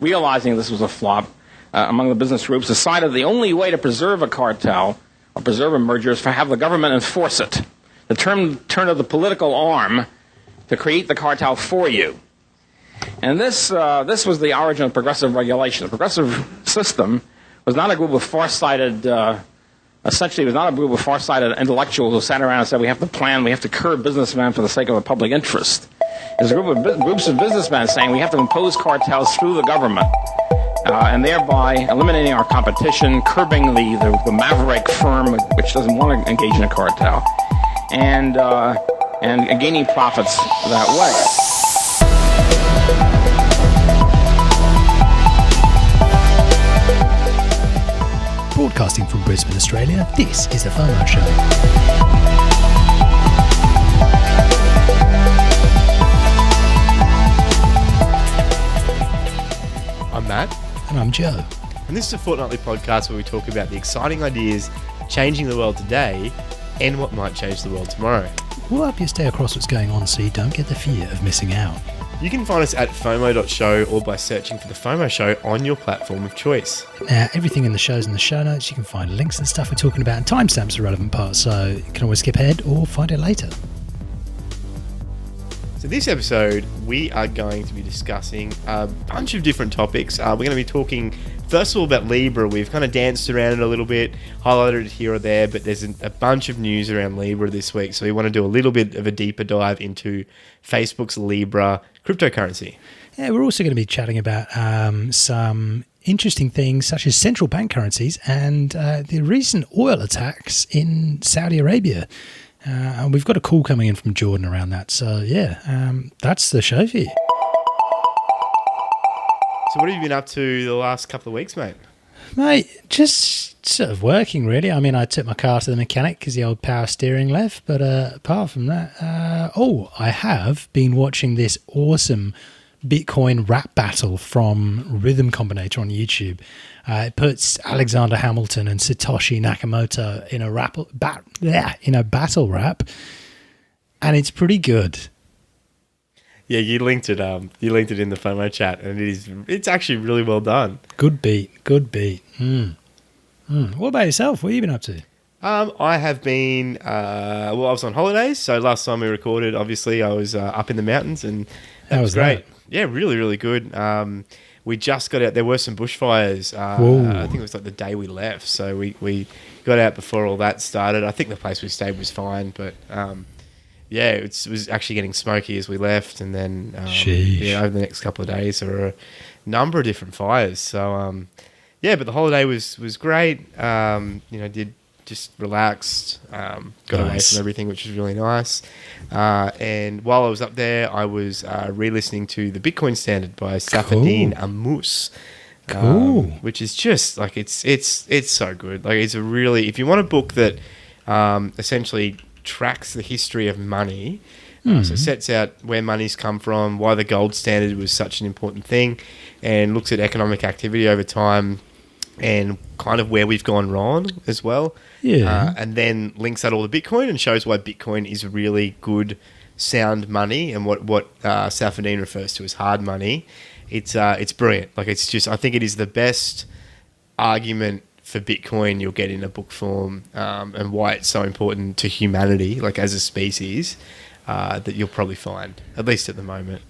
realizing this was a flop among the business groups, decided the only way to preserve a cartel or preserve a merger is to have the government enforce it. The turn of the political arm to create the cartel for you. And this was the origin of progressive regulation. The progressive system was not a group of farsighted, essentially it was not a group of farsighted intellectuals who sat around and said we have to plan, we have to curb businessmen for the sake of the public interest. It was a group of groups of businessmen saying we have to impose cartels through the government, and thereby eliminating our competition, curbing the maverick firm which doesn't want to engage in a cartel, and gaining profits that way. Broadcasting from Brisbane, Australia, this is The FOMO Show. I'm Matt. And I'm Joe. And this is a fortnightly podcast where we talk about the exciting ideas changing the world today and what might change the world tomorrow. We'll help you stay across what's going on so you don't get the fear of missing out. You can find us at FOMO.show or by searching for The FOMO Show on your platform of choice. Now, everything in the show's in the show notes. You can find links and stuff we're talking about and timestamps are relevant parts, so you can always skip ahead or find it later. So this episode, we are going to be discussing a bunch of different topics. We're going to be talking, first of all, about Libra. We've kind of danced around it a little bit, highlighted it here or there, but there's a bunch of news around Libra this week. So we want to do a little bit of a deeper dive into Facebook's Libra cryptocurrency. Yeah, we're also going to be chatting about some interesting things such as central bank currencies and the recent oil attacks in Saudi Arabia. And we've got a call coming in from Jordan around that. So, yeah, that's the show for you. So what have you been up to the last couple of weeks, mate? Mate, just sort of working, really. I mean, I took my car to the mechanic because the old power steering left. But apart from that, I have been watching this awesome Bitcoin rap battle from Rhythm Combinator on YouTube. It puts Alexander Hamilton and Satoshi Nakamoto in a battle rap, and it's pretty good. Yeah, you linked it. You linked it in the FOMO chat, and it's actually really well done. Good beat. What about yourself? What have you been up to? I have been. I was on holidays, so last time we recorded, obviously, I was up in the mountains, and that was great. Yeah, really, really good. We just got out. There were some bushfires. I think it was like the day we left. So we got out before all that started. I think the place we stayed was fine, but yeah, it was actually getting smoky as we left. And then over the next couple of days, there were a number of different fires. So yeah, but the holiday was great. Did just relaxed, got away from everything, which was really nice. And while I was up there, I was re-listening to The Bitcoin Standard by Safieddine Ammous, which is just like it's so good. Like it's a really, if you want a book that essentially tracks the history of money, so sets out where money's come from, why the gold standard was such an important thing, and looks at economic activity over time and kind of where we've gone wrong as well. Yeah. And then links that all to Bitcoin and shows why Bitcoin is really good, sound money, and what Safieddine refers to as hard money. It's brilliant. Like it's just, I think it is the best argument for Bitcoin you'll get in a book form, and why it's so important to humanity, like as a species, that you'll probably find, at least at the moment.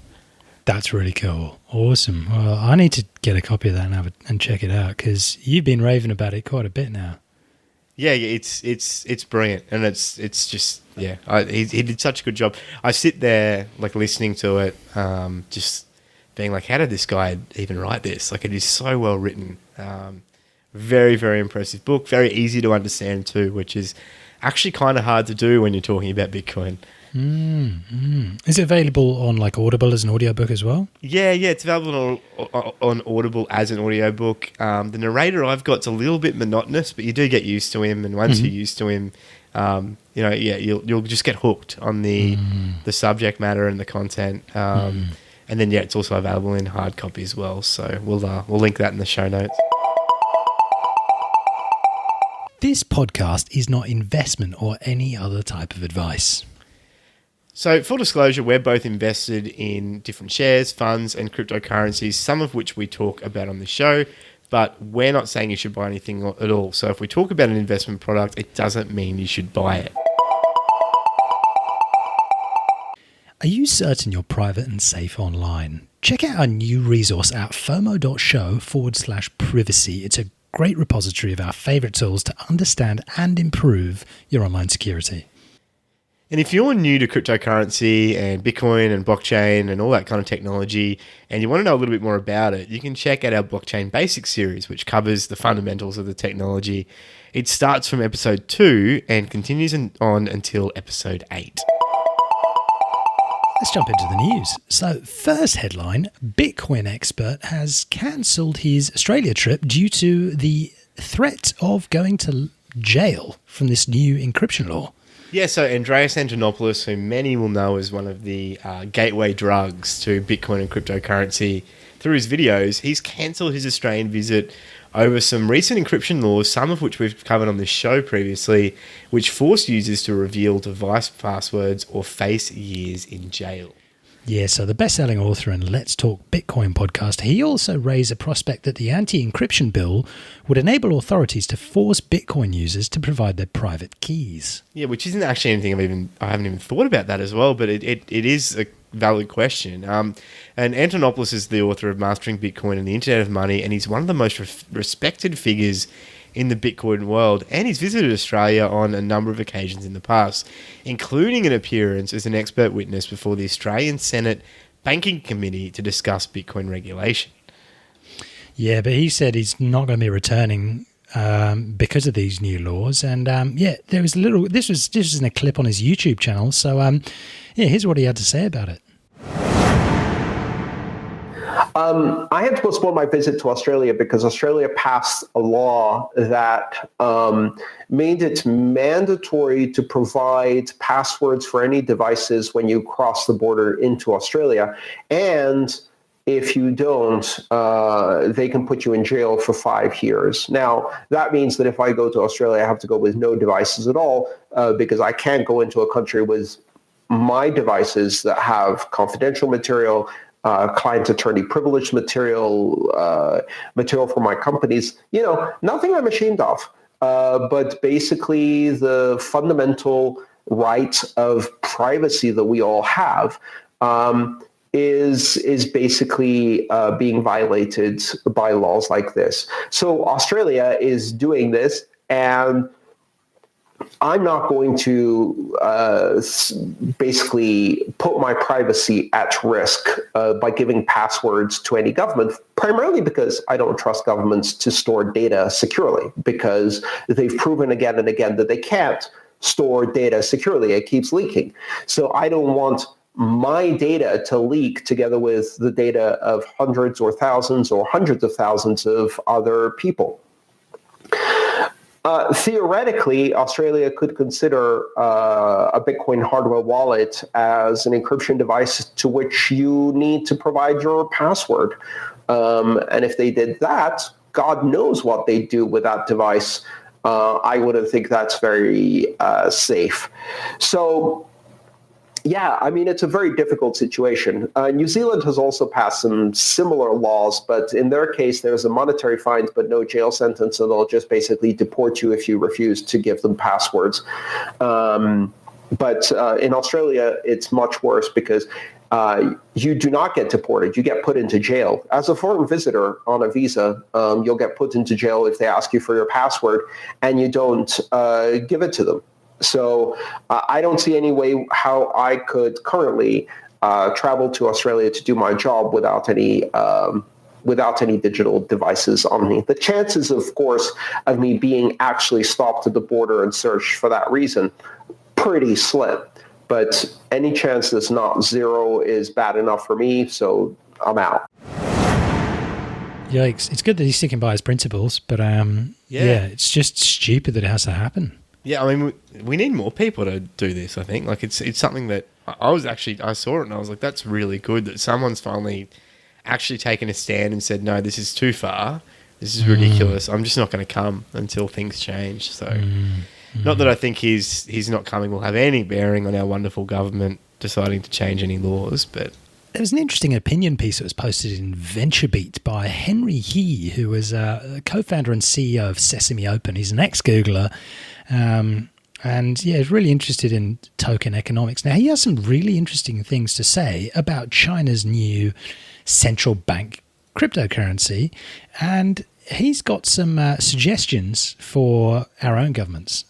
That's really cool. Awesome. Well, I need to get a copy of that and check it out because you've been raving about it quite a bit now. Yeah, it's brilliant, and it's just he did such a good job. I sit there like listening to it, just being like, how did this guy even write this? Like it is so well written. Very, very impressive book. Very easy to understand too, which is actually kind of hard to do when you're talking about Bitcoin. Is it available on like Audible as an audiobook as well? Yeah, it's available on Audible as an audiobook. The narrator I've got's a little bit monotonous, but you do get used to him, and once you're used to him, you'll just get hooked on the subject matter and the content. And then it's also available in hard copy as well. So we'll link that in the show notes. This podcast is not investment or any other type of advice. So, full disclosure, we're both invested in different shares, funds, and cryptocurrencies, some of which we talk about on the show, but we're not saying you should buy anything at all. So, if we talk about an investment product, it doesn't mean you should buy it. Are you certain you're private and safe online? Check out our new resource at fomo.show/privacy. It's a great repository of our favorite tools to understand and improve your online security. And if you're new to cryptocurrency and Bitcoin and blockchain and all that kind of technology, and you want to know a little bit more about it, you can check out our Blockchain Basics series, which covers the fundamentals of the technology. It starts from episode 2 and continues on until episode 8. Let's jump into the news. So, first headline, Bitcoin expert has cancelled his Australia trip due to the threat of going to jail from this new encryption law. Yeah, so Andreas Antonopoulos, who many will know as one of the gateway drugs to Bitcoin and cryptocurrency through his videos, he's cancelled his Australian visit over some recent encryption laws, some of which we've covered on this show previously, which force users to reveal device passwords or face years in jail. Yeah, so the best-selling author and Let's Talk Bitcoin podcast, he also raised a prospect that the anti-encryption bill would enable authorities to force Bitcoin users to provide their private keys. Yeah, which isn't actually anything I haven't even thought about that as well, but it is a valid question. And Antonopoulos is the author of Mastering Bitcoin and the Internet of Money, and he's one of the most respected figures in the Bitcoin world, and he's visited Australia on a number of occasions in the past, including an appearance as an expert witness before the Australian Senate Banking Committee to discuss Bitcoin regulation. Yeah, but he said he's not going to be returning because of these new laws. And there was this was in a clip on his YouTube channel. So here's what he had to say about it. I had to postpone my visit to Australia because Australia passed a law that made it mandatory to provide passwords for any devices when you cross the border into Australia. And if you don't, they can put you in jail for 5 years. Now, that means that if I go to Australia, I have to go with no devices at all because I can't go into a country with my devices that have confidential material, client attorney privilege material, material for my companies, nothing I'm ashamed of. But basically the fundamental right of privacy that we all have is basically being violated by laws like this. So Australia is doing this, and I'm not going to basically put my privacy at risk by giving passwords to any government, primarily because I don't trust governments to store data securely, because they've proven again and again that they can't store data securely. It keeps leaking. So I don't want my data to leak together with the data of hundreds or thousands or hundreds of thousands of other people. Theoretically, Australia could consider a Bitcoin hardware wallet as an encryption device to which you need to provide your password. And if they did that, God knows what they'd do with that device. I wouldn't think that's very safe. So, yeah, I mean, it's a very difficult situation. New Zealand has also passed some similar laws, but in their case, there's a monetary fine, but no jail sentence, and they'll just basically deport you if you refuse to give them passwords. But in Australia, it's much worse because you do not get deported. You get put into jail. As a foreign visitor on a visa, you'll get put into jail if they ask you for your password and you don't give it to them. So I don't see any way how I could currently travel to Australia to do my job without any digital devices on me. The chances, of course, of me being actually stopped at the border and searched for that reason, pretty slim. But any chance that's not zero is bad enough for me, so I'm out. Yikes. It's good that he's sticking by his principles, but it's just stupid that it has to happen. Yeah, I mean, we need more people to do this, I think. Like, it's something that I saw it and I was like, that's really good that someone's finally actually taken a stand and said, no, this is too far. This is ridiculous. I'm just not going to come until things change. So, Not that I think he's not coming will have any bearing on our wonderful government deciding to change any laws, but... There was an interesting opinion piece that was posted in VentureBeat by Henry He, who was a co-founder and CEO of Sesame Open. He's an ex-Googler, and is really interested in token economics. Now, he has some really interesting things to say about China's new central bank cryptocurrency, and he's got some suggestions for our own governments.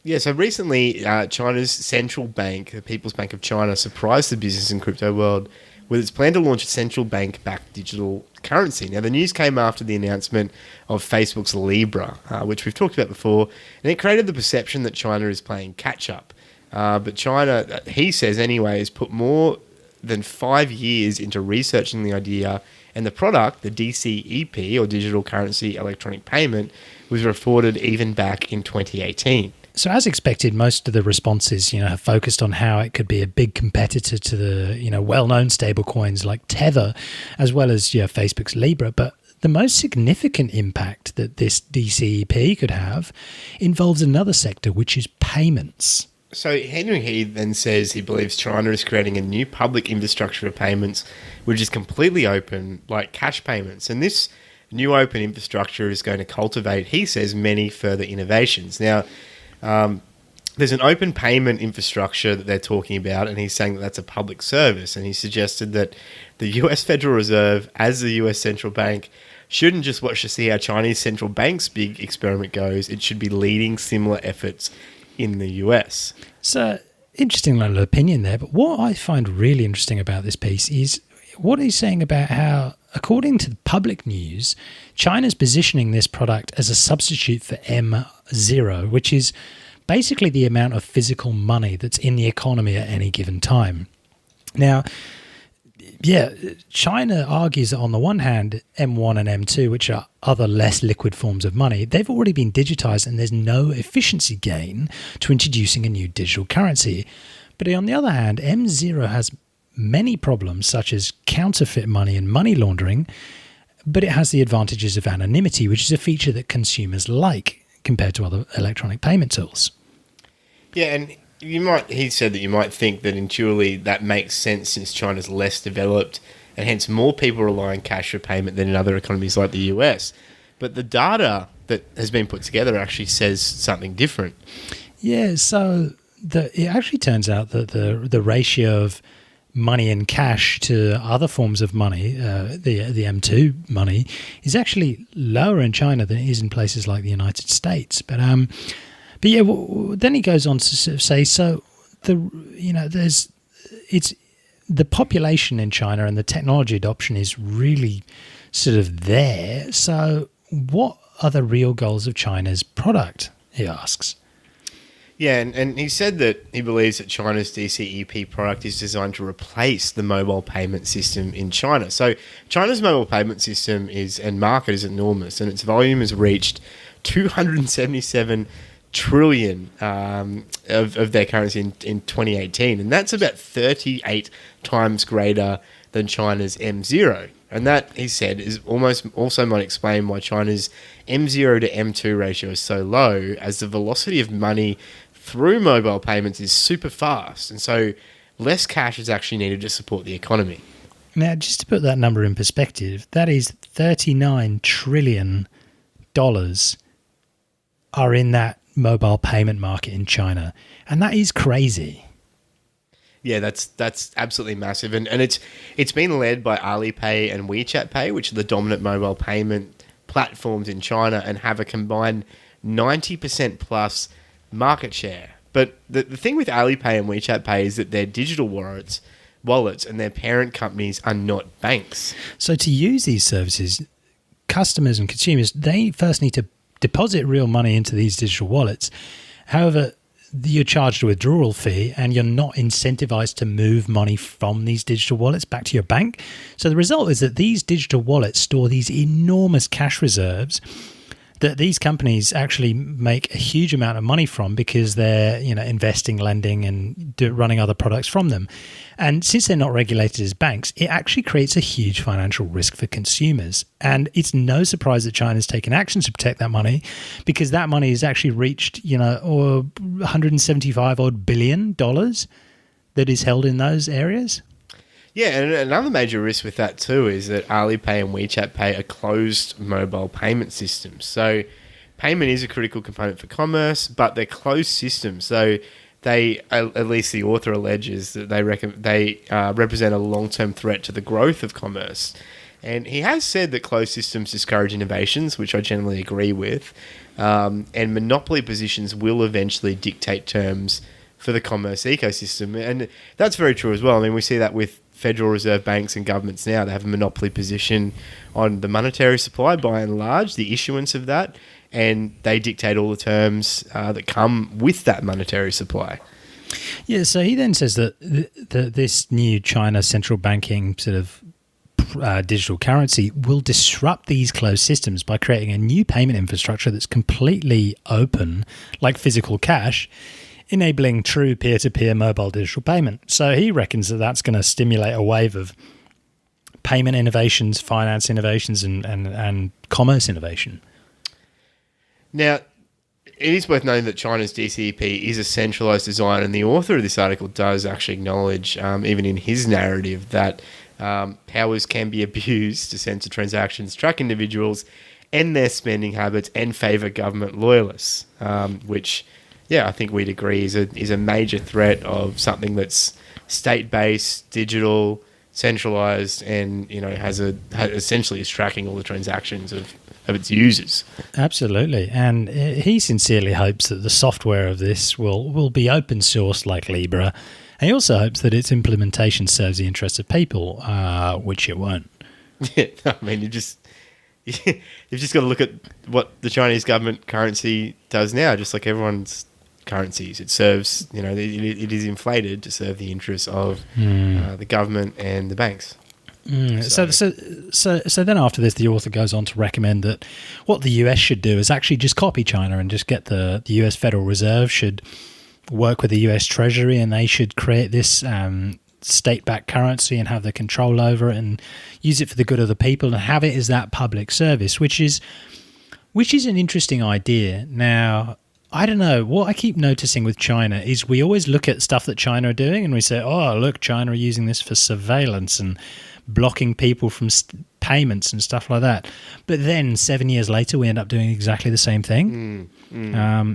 Yeah, so recently China's central bank, the People's Bank of China, surprised the business and crypto world with its plan to launch a central bank-backed digital currency. Now, the news came after the announcement of Facebook's Libra, which we've talked about before, and it created the perception that China is playing catch-up. But China, he says anyway, has put more than 5 years into researching the idea, and the product, the DCEP, or Digital Currency Electronic Payment, was reported even back in 2018. So as expected, most of the responses, have focused on how it could be a big competitor to the, well-known stablecoins like Tether, as well as Facebook's Libra. But the most significant impact that this DCEP could have involves another sector, which is payments. So Henry He then says he believes China is creating a new public infrastructure of payments, which is completely open, like cash payments. And this new open infrastructure is going to cultivate, he says, many further innovations. Now, there's an open payment infrastructure that they're talking about, and he's saying that that's a public service. And he suggested that the US Federal Reserve, as the US central bank, shouldn't just watch to see how Chinese central bank's big experiment goes. It should be leading similar efforts in the US. So, interesting little opinion there. But what I find really interesting about this piece is what he's saying about how, according to the public news, China's positioning this product as a substitute for M0, which is basically the amount of physical money that's in the economy at any given time. Now, China argues that on the one hand, M1 and M2, which are other less liquid forms of money, they've already been digitized and there's no efficiency gain to introducing a new digital currency. But on the other hand, M0 has many problems such as counterfeit money and money laundering, but it has the advantages of anonymity, which is a feature that consumers like compared to other electronic payment tools. Yeah, and he said that you might think that intuitively that makes sense since China's less developed and hence more people rely on cash for payment than in other economies like the US. But the data that has been put together actually says something different. Yeah, so it actually turns out that the ratio of money in cash to other forms of money, the M2 money, is actually lower in China than it is in places like the United States. But then he goes on to say, so the population in China and the technology adoption is really sort of there. So what are the real goals of China's product? He asks. Yeah, and he said that he believes that China's DCEP product is designed to replace the mobile payment system in China. So China's mobile payment system and market is enormous, and its volume has reached 277 trillion of their currency in 2018, and that's about 38 times greater than China's M0. And that, he said, is also might explain why China's M0 to M2 ratio is so low, as the velocity of money through mobile payments is super fast, and so less cash is actually needed to support the economy. Now, just to put that number in perspective, that is $39 trillion are in that mobile payment market in China, and that is crazy. Yeah, that's absolutely massive, and it's been led by Alipay and WeChat Pay, which are the dominant mobile payment platforms in China and have a combined 90% plus market share. But the thing with Alipay and WeChat Pay is that they're digital wallets and their parent companies are not banks. So to use these services, customers and consumers, they first need to deposit real money into these digital wallets. However, you're charged a withdrawal fee and you're not incentivized to move money from these digital wallets back to your bank. So the result is that these digital wallets store these enormous cash reserves that these companies actually make a huge amount of money from because they're, investing, lending, and running other products from them. And since they're not regulated as banks, it actually creates a huge financial risk for consumers. And it's no surprise that China's taken action to protect that money, because that money has actually reached, or $175 odd billion that is held in those areas. Yeah, and another major risk with that too is that Alipay and WeChat Pay are closed mobile payment systems. So payment is a critical component for commerce, but they're closed systems. So they, at least the author alleges, that they represent a long-term threat to the growth of commerce. And he has said that closed systems discourage innovations, which I generally agree with, and monopoly positions will eventually dictate terms for the commerce ecosystem. And that's very true as well. I mean, we see that with Federal Reserve banks and governments now. They have a monopoly position on the monetary supply, by and large, the issuance of that, and they dictate all the terms that come with that monetary supply. Yeah, so he then says that this new China central banking sort of digital currency will disrupt these closed systems by creating a new payment infrastructure that's completely open, like physical cash, enabling true peer-to-peer mobile digital payment. So he reckons that that's going to stimulate a wave of payment innovations, finance innovations, and commerce innovation. Now, it is worth noting that China's DCEP is a centralised design, and the author of this article does actually acknowledge, even in his narrative, that powers can be abused to censor transactions, track individuals and their spending habits, and favour government loyalists, which... yeah, I think we'd agree is a major threat of something that's state-based, digital, centralised, and essentially is tracking all the transactions of its users. Absolutely, and he sincerely hopes that the software of this will be open source like Libra, and he also hopes that its implementation serves the interests of people, which it won't. Yeah, I mean, you've just got to look at what the Chinese government currency does now, just like everyone's currencies. It serves, it is inflated to serve the interests of the government and the banks. So then after this, the author goes on to recommend that what the US should do is actually just copy China and just get the US Federal Reserve should work with the US Treasury, and they should create this state-backed currency and have the control over it and use it for the good of the people and have it as that public service, which is an interesting idea. Now, I don't know. What I keep noticing with China is we always look at stuff that China are doing and we say, oh, look, China are using this for surveillance and blocking people from payments and stuff like that. But then 7 years later, we end up doing exactly the same thing.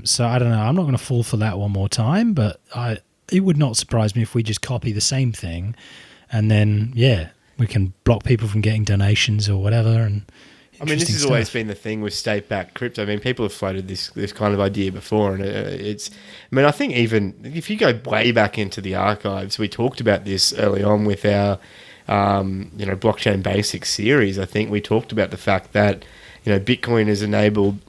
So I don't know. I'm not going to fall for that one more time, but it would not surprise me if we just copy the same thing and then, we can block people from getting donations or whatever. And I mean, this has always been the thing with state-backed crypto. I mean, people have floated this kind of idea before, and it's... I mean, I think even if you go way back into the archives, we talked about this early on with our, blockchain basics series. I think we talked about the fact that, Bitcoin has enabled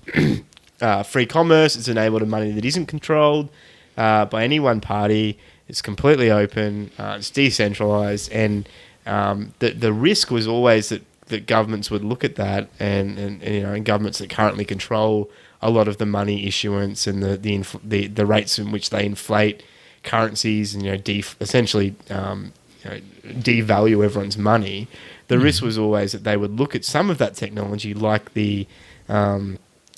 free commerce. It's enabled a money that isn't controlled by any one party. It's completely open. It's decentralized, and the risk was always that governments would look at that, and governments that currently control a lot of the money issuance and the rates in which they inflate currencies and essentially devalue everyone's money. The risk was always that they would look at some of that technology, like the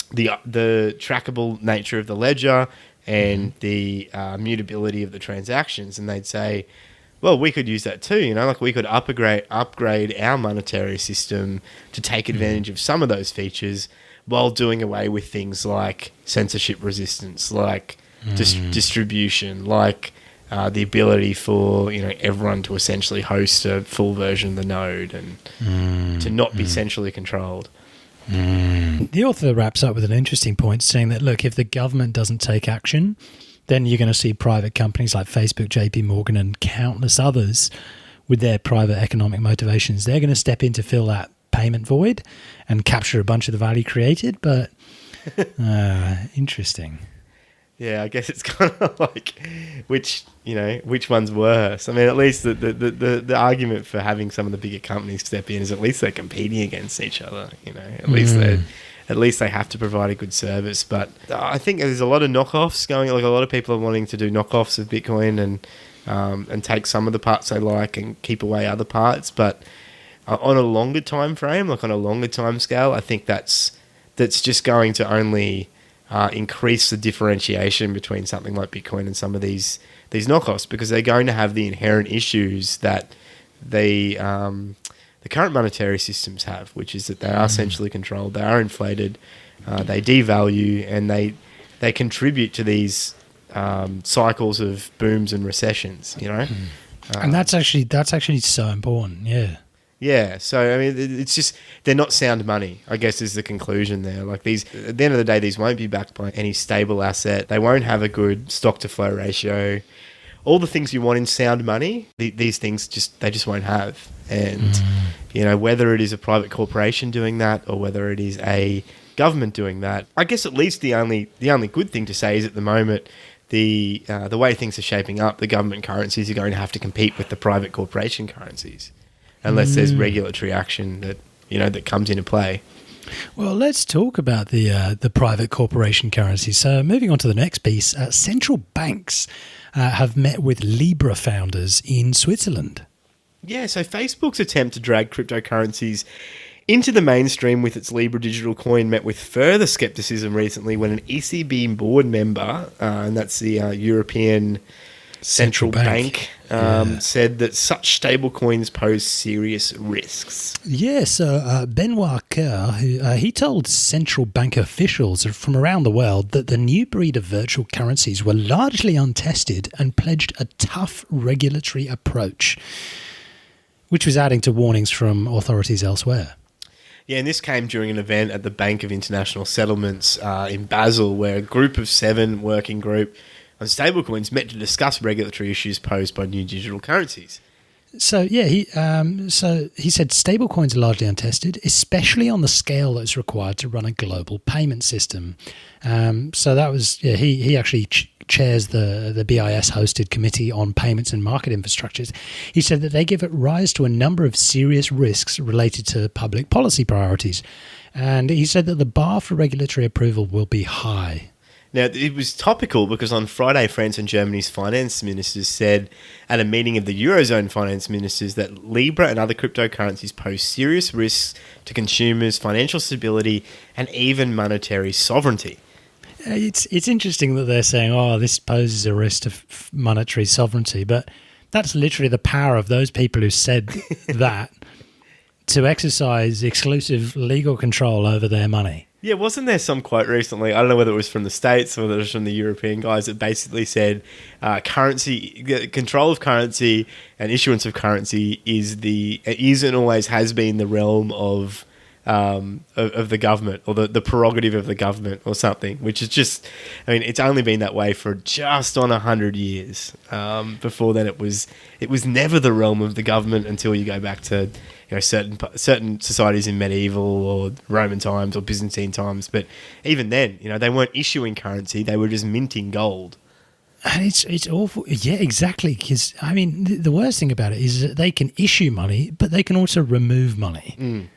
trackable nature of the ledger and the mutability of the transactions, and they'd say, well, we could use that too, we could upgrade our monetary system to take advantage of some of those features while doing away with things like censorship resistance, like distribution, like the ability for everyone to essentially host a full version of the node and to not be centrally controlled. The author wraps up with an interesting point, saying that, look, if the government doesn't take action, then you're going to see private companies like Facebook, JP Morgan, and countless others with their private economic motivations. They're going to step in to fill that payment void and capture a bunch of the value created. But interesting. Yeah, I guess it's kind of like which one's worse. I mean, at least the argument for having some of the bigger companies step in is at least they're competing against each other. At least at least they have to provide a good service. But I think there's a lot of knockoffs going. Like a lot of people are wanting to do knockoffs of Bitcoin and take some of the parts they like and keep away other parts. But on a longer time frame, like on a longer time scale, I think that's just going to only increase the differentiation between something like Bitcoin and some of these knockoffs, because they're going to have the inherent issues that the current monetary systems have, which is that they are centrally controlled, they are inflated, they devalue, and they contribute to these cycles of booms and recessions, you know? And that's actually so important, yeah. Yeah, so I mean, it's just they're not sound money, I guess, is the conclusion there. Like these, at the end of the day, these won't be backed by any stable asset. They won't have a good stock to flow ratio. All the things you want in sound money, these things they just won't have. And you know, whether it is a private corporation doing that or whether it is a government doing that, I guess at least the only good thing to say is at the moment, the way things are shaping up, the government currencies are going to have to compete with the private corporation currencies, unless there's regulatory action that comes into play. Well, let's talk about the private corporation currency. So moving on to the next piece, central banks have met with Libra founders in Switzerland. Yeah, so Facebook's attempt to drag cryptocurrencies into the mainstream with its Libra digital coin met with further skepticism recently when an ECB board member, and that's the European Central Bank, said that such stablecoins pose serious risks. Yeah, so Benoit Coeur, he told central bank officials from around the world that the new breed of virtual currencies were largely untested and pledged a tough regulatory approach, which was adding to warnings from authorities elsewhere. Yeah, and this came during an event at the Bank of International Settlements in Basel, where a group of 7 working group on stablecoins met to discuss regulatory issues posed by new digital currencies. So yeah, he said stablecoins are largely untested, especially on the scale that's required to run a global payment system. So that was he actually chairs the BIS hosted Committee on Payments and Market Infrastructures. He said that they give it rise to a number of serious risks related to public policy priorities, and he said that the bar for regulatory approval will be high. Now, it was topical because on Friday, France and Germany's finance ministers said at a meeting of the Eurozone finance ministers that Libra and other cryptocurrencies pose serious risks to consumers, financial stability, and even monetary sovereignty. It's interesting that they're saying, oh, this poses a risk to monetary sovereignty, but that's literally the power of those people who said that to exercise exclusive legal control over their money. Yeah, wasn't there some quote recently? I don't know whether it was from the States or whether it was from the European guys that basically said currency control of currency and issuance of currency is and always has been the realm of the government, or the prerogative of the government or something, which is just, I mean, it's only been that way for just on 100 years. Before then it was never the realm of the government until you go back to, you know, certain societies in medieval or Roman times or Byzantine times. But even then, you know, they weren't issuing currency, they were just minting gold. And it's awful. Yeah, exactly. Because, I mean, the worst thing about it is that they can issue money, but they can also remove money.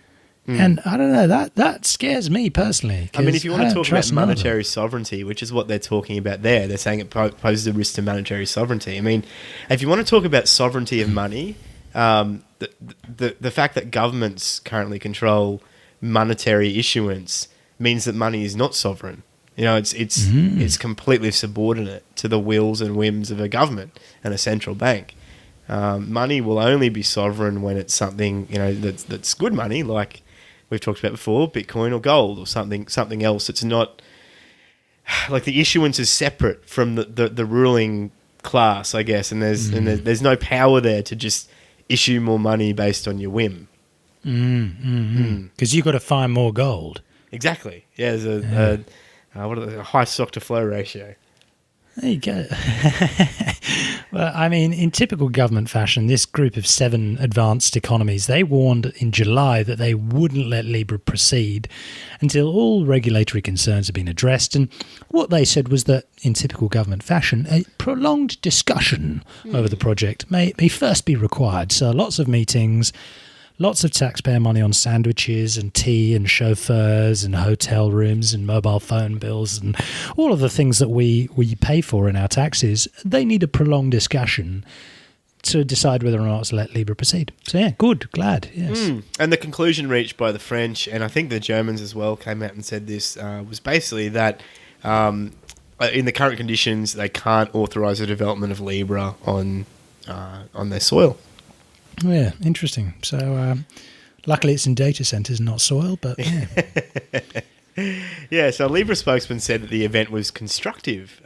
And I don't know, that scares me personally. I mean, if you want to talk about monetary sovereignty, which is what they're talking about there, they're saying it poses a risk to monetary sovereignty. I mean, if you want to talk about sovereignty of money, the fact that governments currently control monetary issuance means that money is not sovereign. You know, it's completely subordinate to the wills and whims of a government and a central bank. Money will only be sovereign when it's something, you know, that's good money, like we've talked about before, Bitcoin or gold or something else. It's not like the issuance is separate from the ruling class, I guess, and there's no power there to just issue more money based on your whim. Because you've got to find more gold. Exactly. Yeah, there's a high stock to flow ratio. There you go. Well, I mean, in typical government fashion, this group of 7 advanced economies, they warned in July that they wouldn't let Libra proceed until all regulatory concerns had been addressed. And what they said was that, in typical government fashion, a prolonged discussion over the project may first be required. So lots of meetings, lots of taxpayer money on sandwiches and tea and chauffeurs and hotel rooms and mobile phone bills and all of the things that we pay for in our taxes. They need a prolonged discussion to decide whether or not to let Libra proceed. So yeah, good, glad, yes. And the conclusion reached by the French, and I think the Germans as well, came out and said this, was basically that in the current conditions, they can't authorise the development of Libra on their soil. Yeah, interesting. So luckily it's in data centres, not soil, but yeah. Yeah, so a Libra spokesman said that the event was constructive.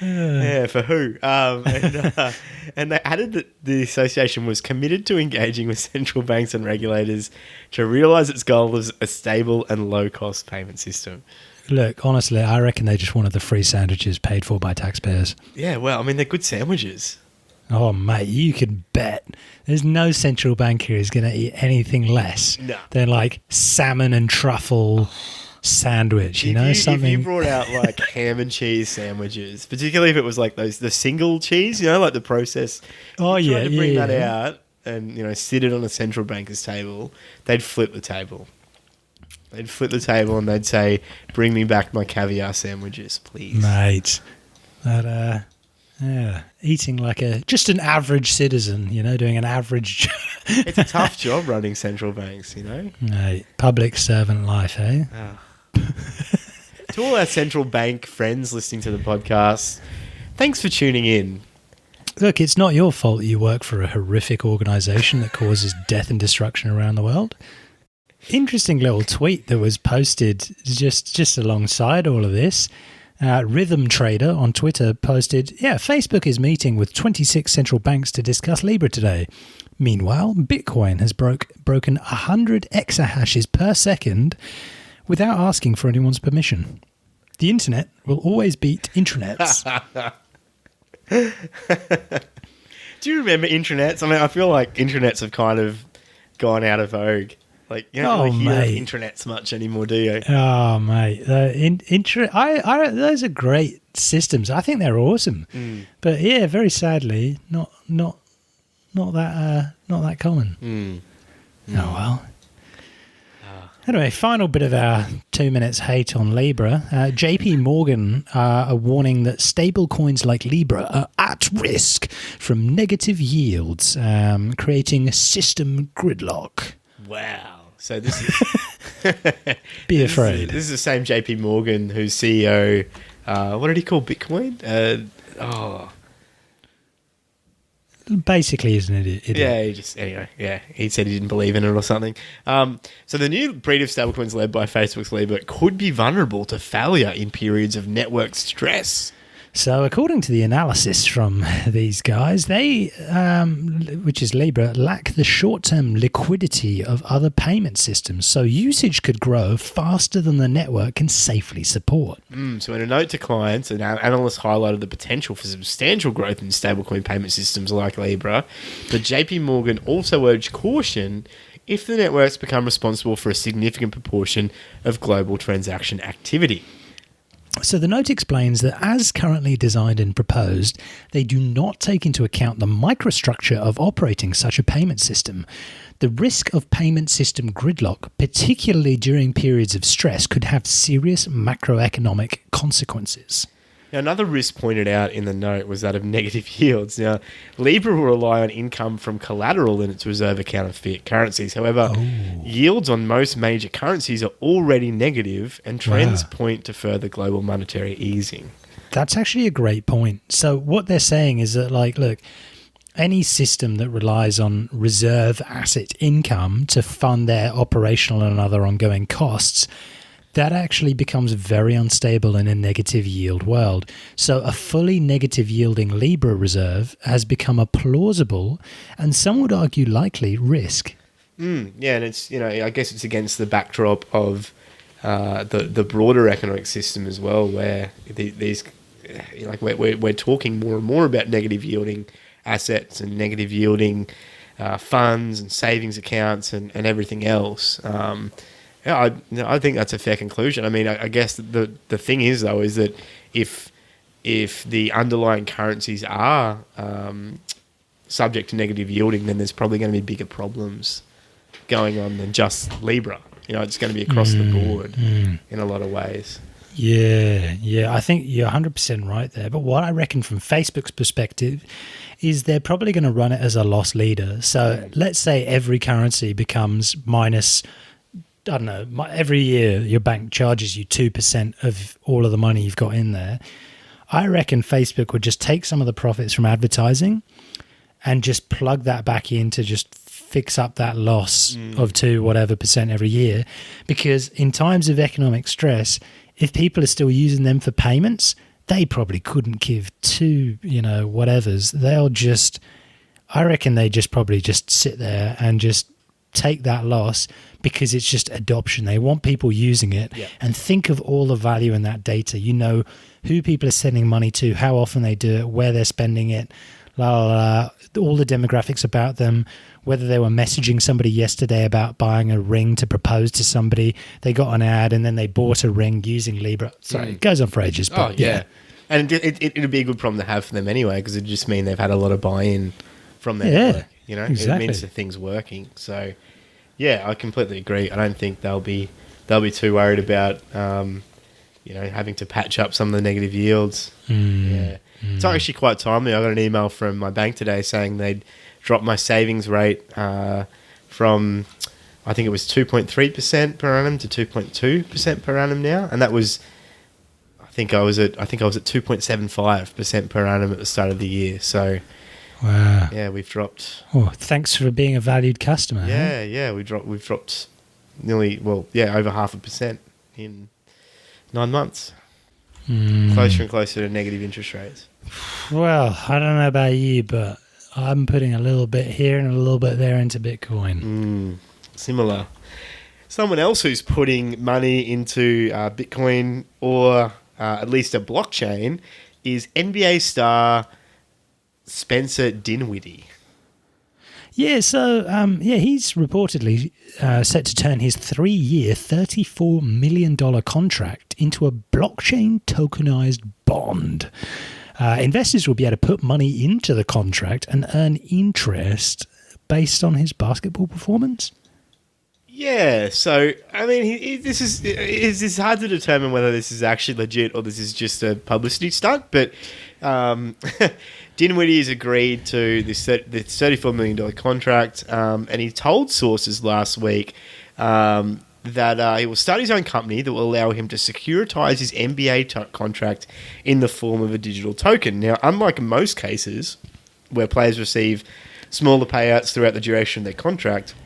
Yeah, for who? And they added that the association was committed to engaging with central banks and regulators to realise its goal as a stable and low-cost payment system. Look, honestly, I reckon they just wanted the free sandwiches paid for by taxpayers. Yeah, well, I mean, they're good sandwiches. Oh, mate, you can bet. There's no central banker who's going to eat anything less than like salmon and truffle sandwich, something. If you brought out like ham and cheese sandwiches, particularly if it was like the single cheese, like the process. Oh, yeah. To bring that out and, sit it on a central banker's table, they'd flip the table. They'd flip the table and they'd say, "Bring me back my caviar sandwiches, please." Mate, that, eating like just an average citizen, doing an average job. It's a tough job running central banks, Mate, public servant life, eh? Oh. To all our central bank friends listening to the podcast, thanks for tuning in. Look, it's not your fault that you work for a horrific organisation that causes death and destruction around the world. Interesting little tweet that was posted just alongside all of this. Rhythm Trader on Twitter posted, Facebook is meeting with 26 central banks to discuss Libra today. Meanwhile, Bitcoin has broken 100 exahashes per second without asking for anyone's permission. The internet will always beat intranets. Do you remember intranets? I mean, I feel like intranets have kind of gone out of vogue. Like, you don't really hear of intranets much anymore, do you? Oh, mate. Those are great systems. I think they're awesome. But yeah, very sadly, not that common. Oh, well. Anyway, final bit of our 2 minutes hate on Libra. JP Morgan are warning that stable coins like Libra are at risk from negative yields, creating system gridlock. Wow. So this is... Be afraid. This is the same JP Morgan whose CEO... what did he call Bitcoin? Basically, he's an idiot. Yeah, he said he didn't believe in it or something. So the new breed of stablecoins led by Facebook's Libra could be vulnerable to failure in periods of network stress. So according to the analysis from these guys, they, which is Libra, lack the short-term liquidity of other payment systems, so usage could grow faster than the network can safely support. So in a note to clients, an analyst highlighted the potential for substantial growth in stablecoin payment systems like Libra, but JP Morgan also urged caution if the networks become responsible for a significant proportion of global transaction activity. So the note explains that as currently designed and proposed, they do not take into account the microstructure of operating such a payment system. The risk of payment system gridlock, particularly during periods of stress, could have serious macroeconomic consequences. Now, another risk pointed out in the note was that of negative yields. Now, Libra will rely on income from collateral in its reserve account of fiat currencies. However, yields on most major currencies are already negative, and trends point to further global monetary easing. That's actually a great point. So what they're saying is that, look, any system that relies on reserve asset income to fund their operational and other ongoing costs, that actually becomes very unstable in a negative yield world. So a fully negative yielding Libra reserve has become a plausible and some would argue likely risk. Yeah, and it's, I guess it's against the backdrop of the broader economic system as well, where these, we're talking more and more about negative yielding assets and negative yielding funds and savings accounts and everything else. I think that's a fair conclusion. I mean, I guess the thing is, though, is that if the underlying currencies are subject to negative yielding, then there's probably going to be bigger problems going on than just Libra. It's going to be across the board in a lot of ways. Yeah. I think you're 100% right there. But what I reckon from Facebook's perspective is they're probably going to run it as a loss leader. So let's say every currency becomes minus, I don't know, every year your bank charges you 2% of all of the money you've got in there. I reckon Facebook would just take some of the profits from advertising and just plug that back in to just fix up that loss of 2 whatever percent every year. Because in times of economic stress, if people are still using them for payments, they probably couldn't give two, whatevers. I reckon they just probably just sit there and just take that loss because it's just adoption. They want people using it and think of all the value in that data. Who people are sending money to, how often they do it, where they're spending it, all the demographics about them, whether they were messaging somebody yesterday about buying a ring to propose to somebody, they got an ad and then they bought a ring using Libra. Sorry, it goes on for ages. But And it'd be a good problem to have for them anyway, because it'd just mean they've had a lot of buy-in from their network. Exactly. It means the thing's working. So, I completely agree. I don't think they'll be too worried about having to patch up some of the negative yields. It's actually quite timely. I got an email from my bank today saying they'd dropped my savings rate from, I think it was 2.3% per annum to 2.2% per annum now, and that was, I think I was at 2.75% per annum at the start of the year. So, wow, we've dropped. Oh, thanks for being a valued customer. We've dropped nearly, over 0.5% in 9 months. Closer and closer to negative interest rates. Well, I don't know about you, but I'm putting a little bit here and a little bit there into Bitcoin. Similar. Someone else who's putting money into Bitcoin or at least a blockchain is NBA star Spencer Dinwiddie. Yeah, so he's reportedly set to turn his 3-year, $34 million contract into a blockchain tokenized bond. Investors will be able to put money into the contract and earn interest based on his basketball performance. Yeah, so, I mean, it's hard to determine whether this is actually legit or this is just a publicity stunt, but Dinwiddie has agreed to this $34 million contract, and he told sources last week that he will start his own company that will allow him to securitize his NBA contract in the form of a digital token. Now, unlike most cases where players receive smaller payouts throughout the duration of their contract,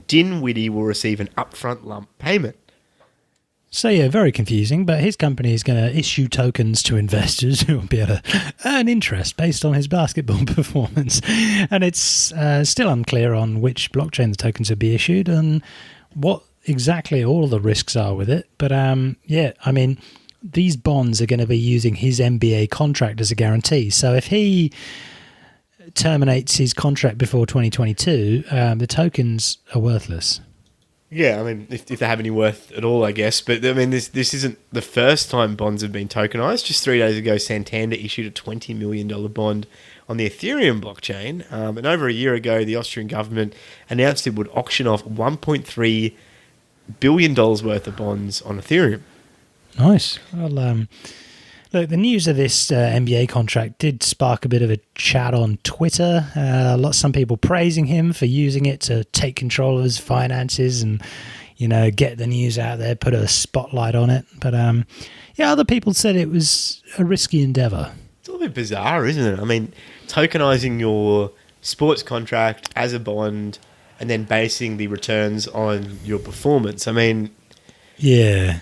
Dinwiddie will receive an upfront lump payment. So, very confusing, but his company is going to issue tokens to investors who will be able to earn interest based on his basketball performance. And it's still unclear on which blockchain the tokens will be issued and what exactly all the risks are with it. But, these bonds are going to be using his NBA contract as a guarantee. So if he terminates his contract before 2022, the tokens are worthless. Yeah, I mean, if they have any worth at all, I guess. But, I mean, this isn't the first time bonds have been tokenized. Just 3 days ago, Santander issued a $20 million bond on the Ethereum blockchain. And over a year ago, the Austrian government announced it would auction off $1.3 billion worth of bonds on Ethereum. Nice. Well, look, the news of this NBA contract did spark a bit of a chat on Twitter. Some people praising him for using it to take control of his finances and, get the news out there, put a spotlight on it. But, other people said it was a risky endeavor. It's a little bit bizarre, isn't it? I mean, tokenizing your sports contract as a bond and then basing the returns on your performance. I mean... Yeah.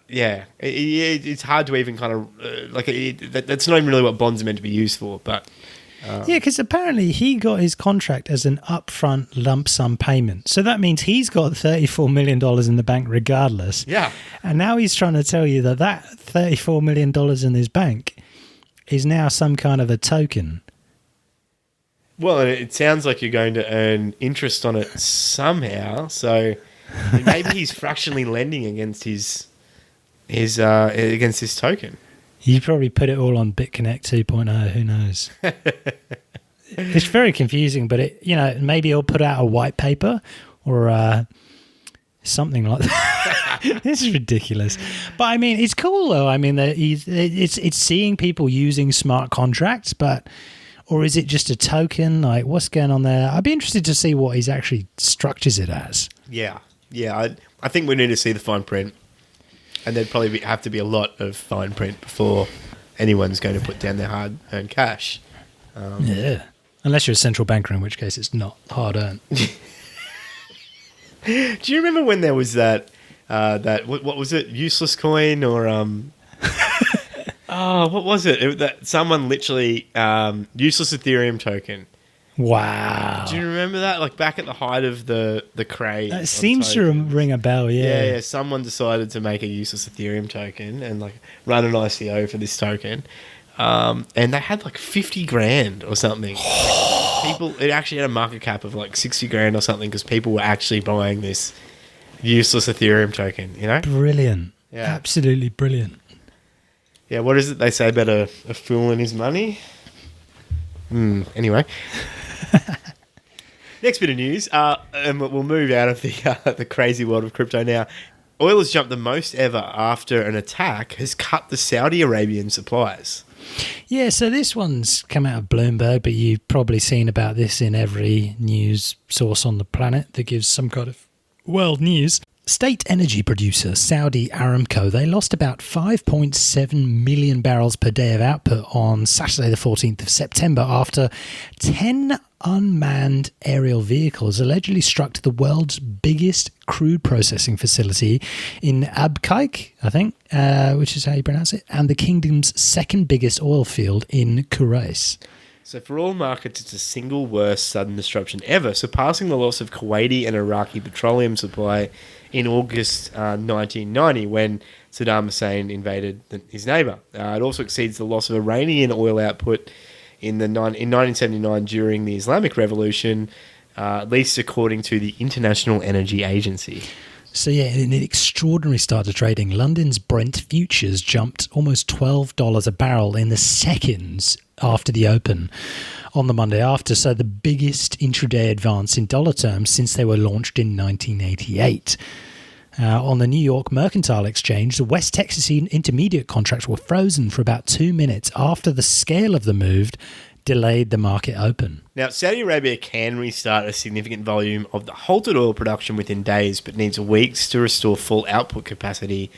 It's hard to even kind of that's not even really what bonds are meant to be used for. But because apparently he got his contract as an upfront lump sum payment, so that means he's got $34 million in the bank regardless. Yeah, and now he's trying to tell you that $34 million in his bank is now some kind of a token. Well, it sounds like you're going to earn interest on it somehow. So. Maybe he's fractionally lending against his token. You probably put it all on BitConnect 2.0. Who knows? It's very confusing, but maybe he'll put out a white paper or something like that. This is ridiculous. But I mean, it's cool though. I mean, it's seeing people using smart contracts, or is it just a token? Like, what's going on there? I'd be interested to see what he actually structures it as. Yeah. I think we need to see the fine print, and there'd probably have to be a lot of fine print before anyone's going to put down their hard-earned cash. Yeah. Unless you're a central banker, in which case it's not hard-earned. Do you remember when there was that what was it, useless coin or what was it? That someone literally useless Ethereum token. Wow. Do you remember that? Like back at the height of the craze. It seems to ring a bell, yeah. Yeah, someone decided to make a useless Ethereum token and like run an ICO for this token. And they had like 50 grand or something. It actually had a market cap of like 60 grand or something because people were actually buying this useless Ethereum token, Brilliant. Yeah. Absolutely brilliant. Yeah, what is it they say about a fool and his money? Anyway. Next bit of news, and we'll move out of the crazy world of crypto now. Oil has jumped the most ever after an attack has cut the Saudi Arabian supplies. Yeah, so this one's come out of Bloomberg, but you've probably seen about this in every news source on the planet that gives some kind of world news. State energy producer Saudi Aramco, they lost about 5.7 million barrels per day of output on Saturday the 14th of September after 10 unmanned aerial vehicles allegedly struck the world's biggest crude processing facility in Abqaiq, I think, which is how you pronounce it, and the kingdom's second biggest oil field in Cronje. So for all markets, it's the single worst sudden disruption ever, surpassing the loss of Kuwaiti and Iraqi petroleum supply in August 1990 when Saddam Hussein invaded his neighbour. It also exceeds the loss of Iranian oil output in 1979 during the Islamic Revolution, at least according to the International Energy Agency. So yeah, in an extraordinary start to trading, London's Brent futures jumped almost $12 a barrel in the seconds after the open on the Monday after. So the biggest intraday advance in dollar terms since they were launched in 1988. On the New York Mercantile Exchange, the West Texas Intermediate contracts were frozen for about 2 minutes after the scale of the move delayed the market open. Now, Saudi Arabia can restart a significant volume of the halted oil production within days, but needs weeks to restore full output capacity.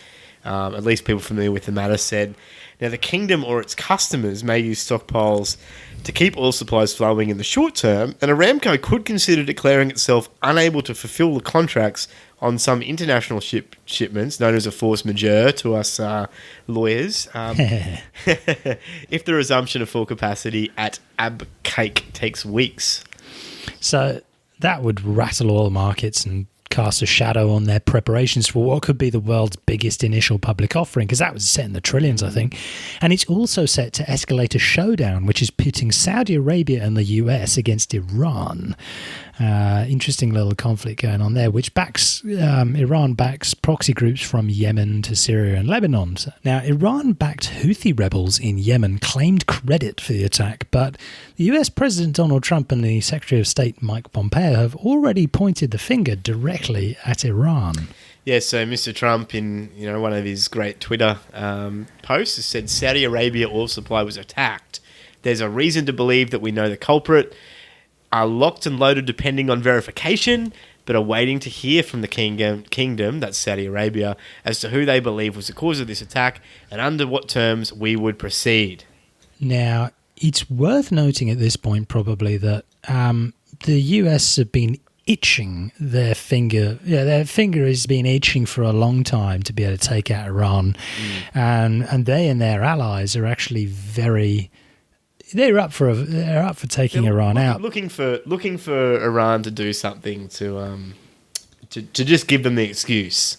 At least people familiar with the matter said. Now, the kingdom or its customers may use stockpiles to keep oil supplies flowing in the short term, and Aramco could consider declaring itself unable to fulfill the contracts on some international shipments, known as a force majeure to us lawyers, if the resumption of full capacity at Abqaiq takes weeks. So that would rattle oil markets and cast a shadow on their preparations for what could be the world's biggest initial public offering, because that was set in the trillions, I think. And it's also set to escalate a showdown, which is pitting Saudi Arabia and the US against Iran. Interesting little conflict going on there, which Iran backs proxy groups from Yemen to Syria and Lebanon. Now, Iran-backed Houthi rebels in Yemen claimed credit for the attack, but the US President Donald Trump and the Secretary of State Mike Pompeo have already pointed the finger directly at Iran. Yeah, so Mr. Trump, in one of his great Twitter posts, has said Saudi Arabia oil supply was attacked. There's a reason to believe that we know the culprit, are locked and loaded depending on verification, but are waiting to hear from the kingdom, that's Saudi Arabia, as to who they believe was the cause of this attack and under what terms we would proceed. Now, it's worth noting at this point probably that the US have been itching their finger. Yeah, their finger has been itching for a long time to be able to take out Iran. And they and their allies are actually they're up for taking Iran out. Looking for Iran to do something to just give them the excuse.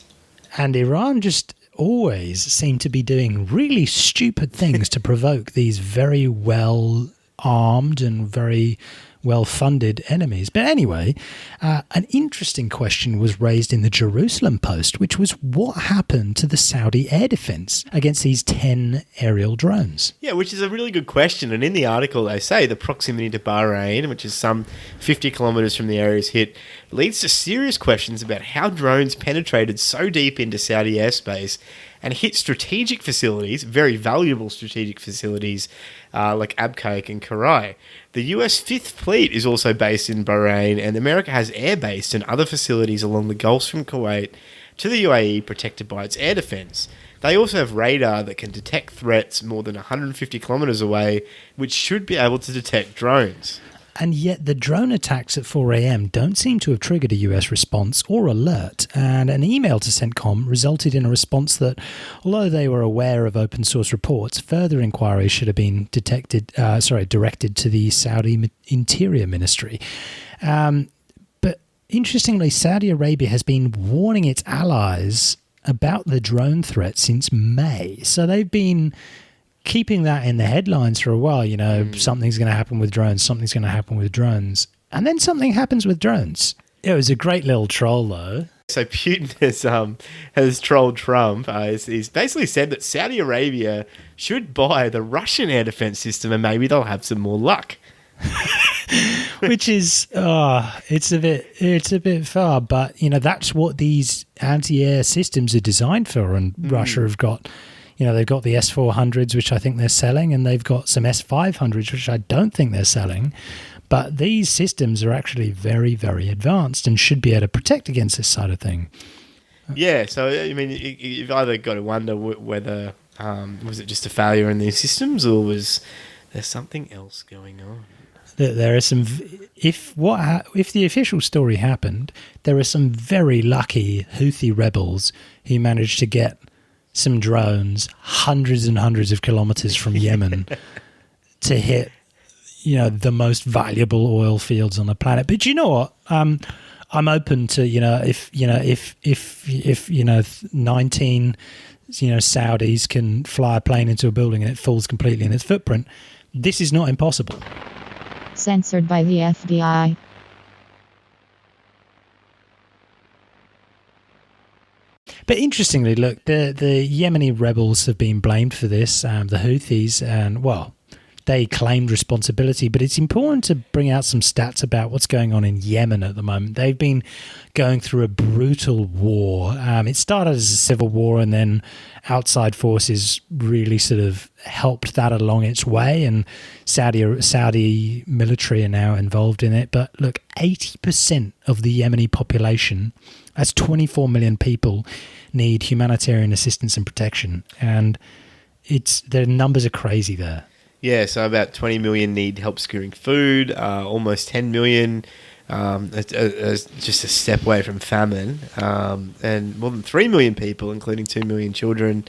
And Iran just always seem to be doing really stupid things to provoke these very well armed and very well-funded enemies. But anyway, an interesting question was raised in the Jerusalem Post, which was what happened to the Saudi air defense against these 10 aerial drones? Yeah, which is a really good question. And in the article, they say the proximity to Bahrain, which is some 50 kilometres from the areas hit, leads to serious questions about how drones penetrated so deep into Saudi airspace and hit strategic facilities, very valuable strategic facilities, like Abqaiq and Cronje. The US 5th Fleet is also based in Bahrain, and America has air base and other facilities along the Gulf from Kuwait to the UAE protected by its air defense. They also have radar that can detect threats more than 150 kilometers away, which should be able to detect drones. And yet the drone attacks at 4 a.m. don't seem to have triggered a US response or alert. And an email to CENTCOM resulted in a response that, although they were aware of open source reports, further inquiries should have been directed to the Saudi Interior Ministry. But interestingly, Saudi Arabia has been warning its allies about the drone threat since May. So they've been keeping that in the headlines for a while, something's going to happen with drones, and then something happens with drones. It was a great little troll, though. So Putin has trolled Trump. He's basically said that Saudi Arabia should buy the Russian air defense system, and maybe they'll have some more luck. Which is, it's a bit far, but that's what these anti-air systems are designed for, and Russia have got. They've got the S-400s, which I think they're selling, and they've got some S-500s, which I don't think they're selling. But these systems are actually very, very advanced and should be able to protect against this sort of thing. Yeah, so, you've either got to wonder whether, was it just a failure in these systems, or was there something else going on? There are some... If the official story happened, there are some very lucky Houthi rebels who managed to get some drones hundreds and hundreds of kilometers from Yemen to hit, the most valuable oil fields on the planet. But you know what? I'm open to, if 19, Saudis can fly a plane into a building and it falls completely in its footprint, this is not impossible. Censored by the FBI. But interestingly, look, the Yemeni rebels have been blamed for this, the Houthis, and, they claimed responsibility. But it's important to bring out some stats about what's going on in Yemen at the moment. They've been going through a brutal war. It started as a civil war, and then outside forces really sort of helped that along its way, and Saudi military are now involved in it. But look, 80% of the Yemeni population, that's 24 million people, need humanitarian assistance and protection, and the numbers are crazy there. Yeah, so about 20 million need help securing food, almost 10 million just a step away from famine, and more than 3 million people, including 2 million children,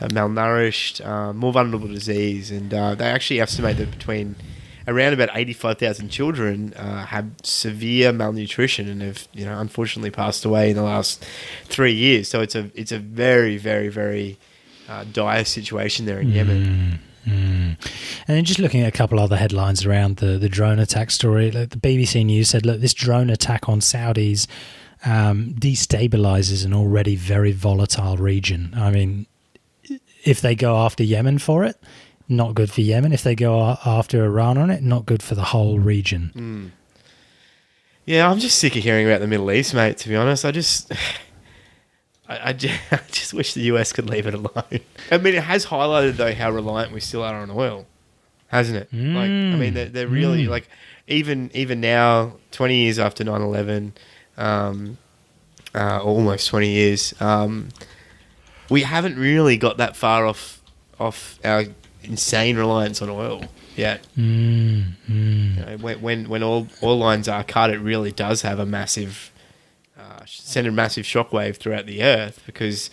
malnourished, more vulnerable to disease, and they actually estimate that between around about 85,000 children have severe malnutrition and have, unfortunately passed away in the last 3 years. So it's a very, very, very dire situation there in Yemen. And then just looking at a couple other headlines around the drone attack story, like the BBC News said, look, this drone attack on Saudis destabilizes an already very volatile region. I mean, if they go after Yemen for it, not good for Yemen. If they go after Iran on it, not good for the whole region. Yeah, I'm just sick of hearing about the Middle East, mate, to be honest. I just wish the US could leave it alone. I mean, it has highlighted, though, how reliant we still are on oil, hasn't it? They're really, even now, 20 years after 9/11, almost 20 years, we haven't really got that far off our insane reliance on oil yet. When oil lines are cut, it really does have a massive... send a massive shockwave throughout the earth, because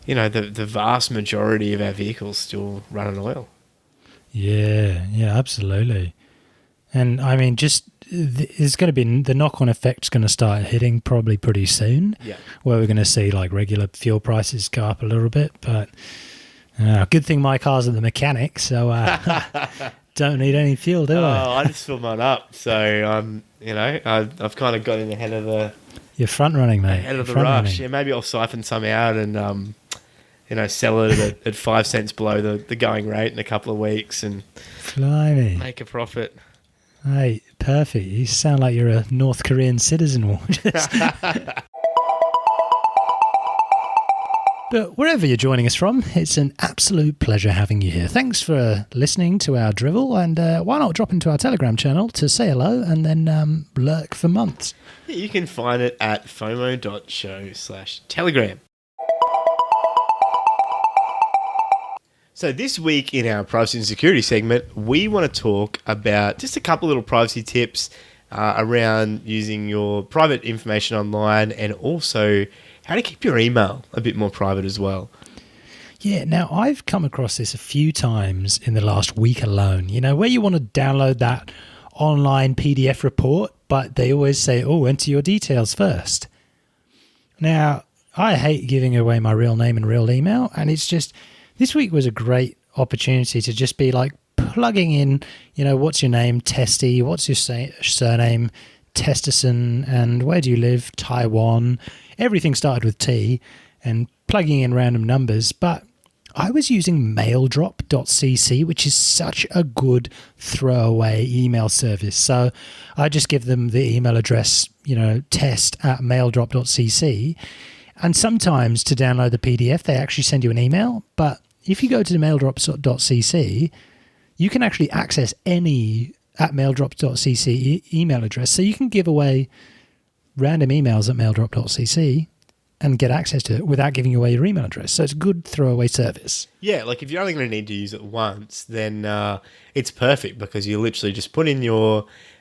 the vast majority of our vehicles still run on oil. Yeah, absolutely. And I mean, just there's going to be the knock-on effect's going to start hitting probably pretty soon. Yeah, where we're going to see regular fuel prices go up a little bit, but good thing my car's at the mechanic, so Don't need any fuel, do I? I just fill mine up. So, I've kind of got in ahead of the... You're front running, mate. Ahead of the Front rush. running. Yeah, maybe I'll siphon some out and, sell it at 5 cents below the going rate in a couple of weeks and Blimey. make a profit. Hey, perfect. You sound like you're a North Korean citizen. But wherever you're joining us from, it's an absolute pleasure having you here. Thanks for listening to our drivel, and why not drop into our Telegram channel to say hello and then lurk for months. Yeah, you can find it at fomo.show/telegram. So this week in our privacy and security segment, we want to talk about just a couple little privacy tips around using your private information online, and also how to keep your email a bit more private as well. Yeah, now I've come across this a few times in the last week alone, where you want to download that online PDF report, but they always say, enter your details first. Now, I hate giving away my real name and real email, and it's just, this week was a great opportunity to just be like plugging in, what's your name, Testy, what's your surname, Testerson, and where do you live, Taiwan. Everything started with T, and plugging in random numbers. But I was using Maildrop.cc, which is such a good throwaway email service. So I just give them the email address, test@maildrop.cc. And sometimes to download the PDF, they actually send you an email. But if you go to the maildrop.cc, you can actually access any @maildrop.cc email address. So you can give away random emails at maildrop.cc and get access to it without giving away your email address. So it's a good throwaway service. Yeah, like if you're only going to need to use it once, then it's perfect, because you literally just put in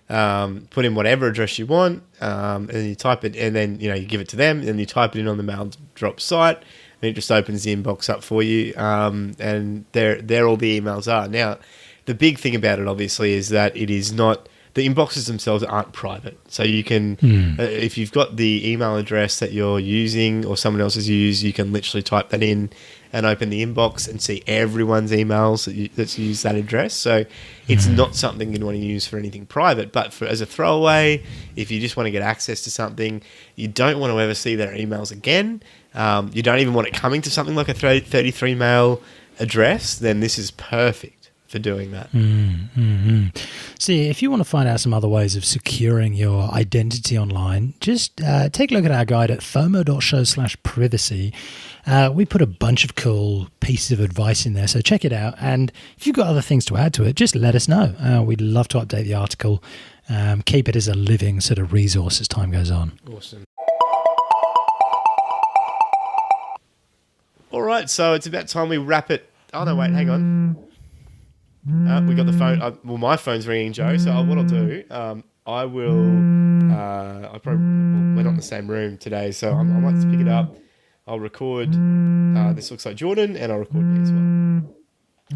whatever address you want, and then you type it, and then you give it to them, and you type it in on the Maildrop site, and it just opens the inbox up for you, and there all the emails are. Now, the big thing about it, obviously, is that it is not... The inboxes themselves aren't private. So you can, if you've got the email address that you're using or someone else has used, you can literally type that in and open the inbox and see everyone's emails that's used that address. So it's not something you'd want to use for anything private. But as a throwaway, if you just want to get access to something, you don't want to ever see their emails again. You don't even want it coming to something like a 33 mail address, then this is perfect for doing that. See, if you want to find out some other ways of securing your identity online, just take a look at our guide at fomo.show/privacy. We put a bunch of cool pieces of advice in there, so check it out. And if you've got other things to add to it, just let us know. We'd love to update the article, keep it as a living sort of resource as time goes on. Awesome. All right, so it's about time we wrap it. Oh, no, wait, hang on. We got the phone. My phone's ringing, Joe. So what I'll do, I will. We're not in the same room today, so I might just pick it up. I'll record. This looks like Jordan, and I'll record me as well.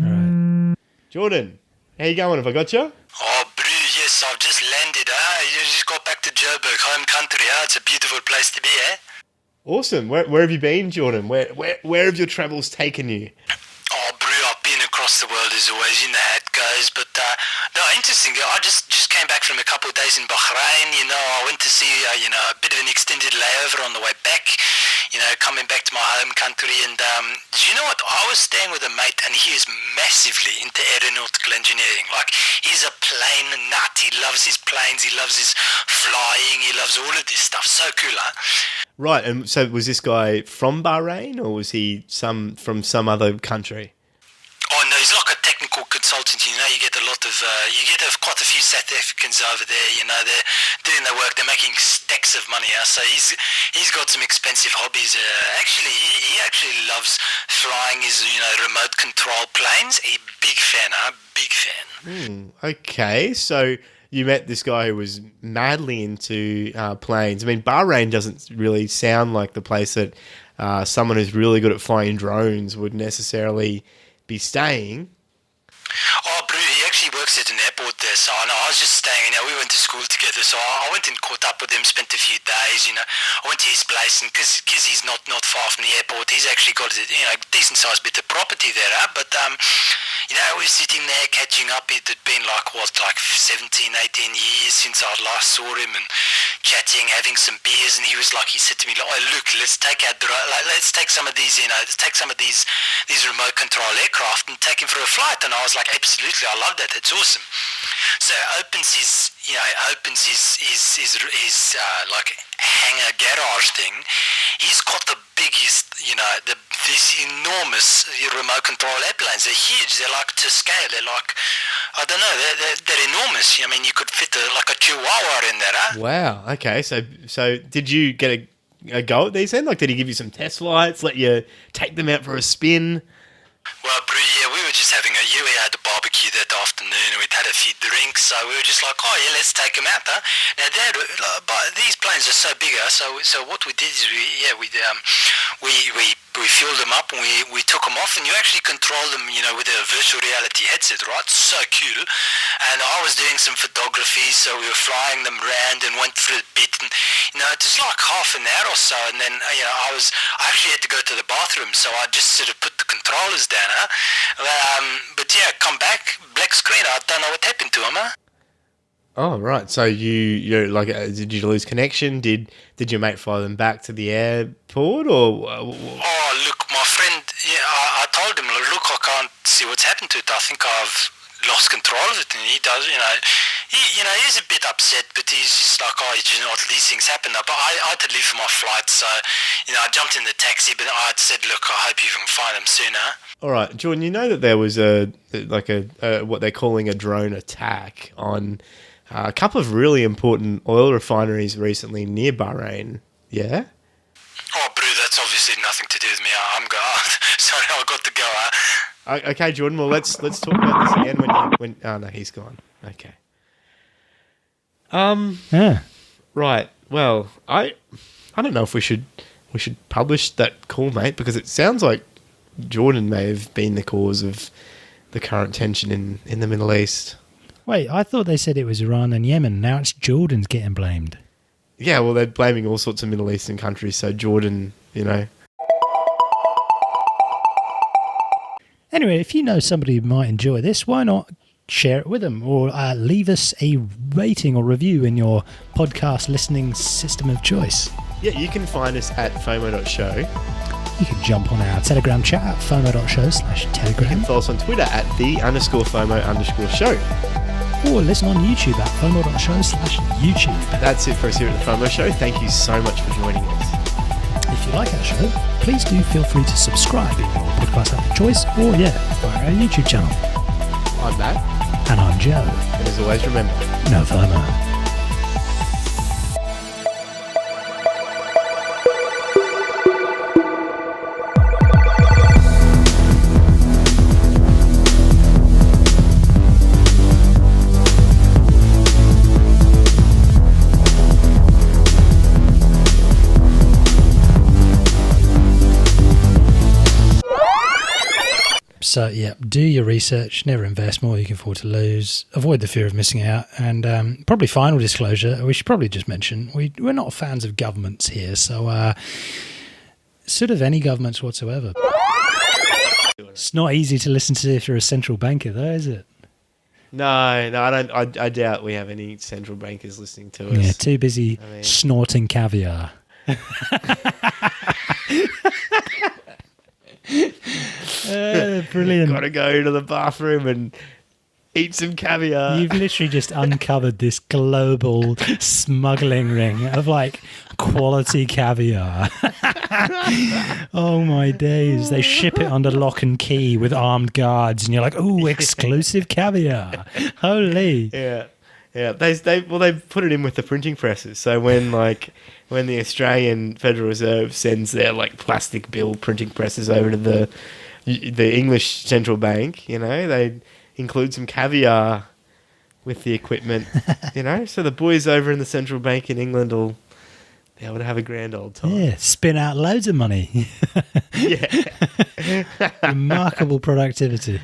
All right, Jordan, how you going? Have I got you? Oh, Brew, yes, I've just landed. You just got back to Joburg, home country. It's a beautiful place to be, eh? Awesome. Where have you been, Jordan? Where have your travels taken you? Oh, Brew, I've been across the world as always, how it goes. But, no, interesting. I just came back from a couple of days in Bahrain. I went to see, a bit of an extended layover on the way back, coming back to my home country. And you know what? I was staying with a mate, and he is massively into aeronautical engineering. Like, he's a plane nut. He loves his planes. He loves his flying. He loves all of this stuff. So cool, huh? Right, and so was this guy from Bahrain, or was he from some other country? Oh no, he's like a technical consultant. You get a lot of, quite a few South Africans over there. They're doing their work. They're making stacks of money. So he's got some expensive hobbies. He actually loves flying his remote control planes. A big fan, big fan. Okay, so you met this guy who was madly into planes. I mean, Bahrain doesn't really sound like the place that someone who's really good at flying drones would necessarily be staying. Oh, Brew, he actually works at an airport there. So I was just staying. We went to school together. together. So I went and caught up with him, spent a few days, you know. I went to his place, and because he's not far from the airport, he's actually got a decent sized bit of property there, but you know, we were sitting there catching up. It had been like 17, 18 years since I last saw him, and chatting, having some beers, and he said to me, like, oh, look, let's take some of these, let's take some of these remote control aircraft and take him for a flight. And I was like, absolutely, I love that. It's awesome. So opens his like hangar garage thing. He's got the biggest, this enormous remote control airplanes. They're huge. They're like to scale. They're like, I don't know, they're enormous. I mean, you could fit like a chihuahua in there, huh? Wow. Okay. So did you get a go at these then? Like, did he give you some test flights, let you take them out for a spin? Well, Brew, yeah, we were just we had a barbecue that afternoon, and we'd had a few drinks, so we were just like, oh yeah, let's take them out, huh? Now, these planes are so bigger, so what we did is we fueled them up, and we took them off, and you actually control them, with a virtual reality headset, right? So cool. And I was doing some photography, so we were flying them around and went through a bit, and just like half an hour or so, and then I actually had to go to the bathroom, so I just sort of put the controllers down, huh? But yeah, come back, black screen. I don't know what happened to him, huh? Oh, right. So you're like, did you lose connection? Did your mate fly them back to the airport, or? Oh, look, my friend. Yeah, I told him, look, I can't see what's happened to it. I think I've lost control of it, and he does. He's a bit upset, but he's just like, oh, these things happen. But I had to leave for my flight, so I jumped in the taxi, but I had said, look, I hope you can find them sooner. All right, Jordan. You know that there was what they're calling a drone attack on a couple of really important oil refineries recently near Bahrain. Yeah. Oh, Brew, that's obviously nothing to do with me. I'm going. Sorry, I got to go. Okay, Jordan. Well, let's talk about this again when. Oh no, he's gone. Okay. Yeah. Right. Well, I don't know if we should publish that call, mate, because it sounds like Jordan may have been the cause of the current tension in the Middle East. Wait, I thought they said it was Iran and Yemen. Now it's Jordan's getting blamed. Yeah, well, they're blaming all sorts of Middle Eastern countries, so Jordan, Anyway, if you know somebody who might enjoy this, why not share it with them, or leave us a rating or review in your podcast listening system of choice. Yeah, you can find us at FOMO.show. You can jump on our Telegram chat at FOMO.show/Telegram. You can follow us on Twitter at _FOMO_show. Or listen on YouTube at FOMO.show/YouTube. That's it for us here at the FOMO Show. Thank you so much for joining us. If you like our show, please do feel free to subscribe in your podcast app of choice, or via our YouTube channel. I'm Matt. And I'm Joe. And as always, remember, no FOMO. So, yeah, do your research, never invest more you can afford to lose, avoid the fear of missing out, and probably final disclosure, we should probably just mention, we're not fans of governments here, so sort of any governments whatsoever. It's not easy to listen to if you're a central banker, though, is it? No, I don't. I doubt we have any central bankers listening to us. Yeah, too busy snorting caviar. Brilliant. Gotta go to the bathroom and eat some caviar. You've literally just uncovered this global smuggling ring of quality caviar. Oh my days. They ship it under lock and key with armed guards and you're like, ooh, exclusive caviar. Holy. Yeah. They put it in with the printing presses. So when the Australian Federal Reserve sends their plastic bill printing presses over to the English central bank, they include some caviar with the equipment, so the boys over in the central bank in England will be able to have a grand old time. Yeah, spin out loads of money. Yeah. Remarkable productivity.